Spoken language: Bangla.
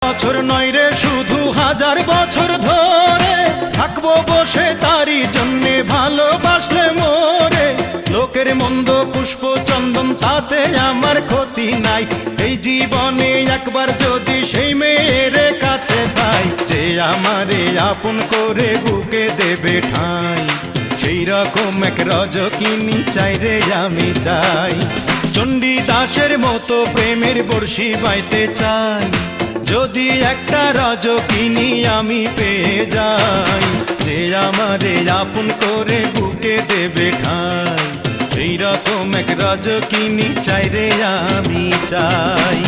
বছর নয় রে শুধু হাজার বছর ধরে থাকবো বসে তারই জন্যে ভালোবাসলে মোরে। লোকের মন্দ পুষ্প চন্দন তাতে আমার ক্ষতি নাই, এই জীবনে একবার যদি সেই মেয়ের কাছে পাই, যে আমারে আপন করে বুকে দেবে ঠাঁই, সেই রকম এক রজকিনী চাই রে আমি চাই। চণ্ডীদাসের মতো প্রেমের বর্ষি বাইতে চাই, যদি একটা রজকিনী আমি পেয়ে যাই, যে আমারে আপন করে বুকে দেবে ঠাঁই, সেই রকম এক রজকিনী চাই রে আমি চাই।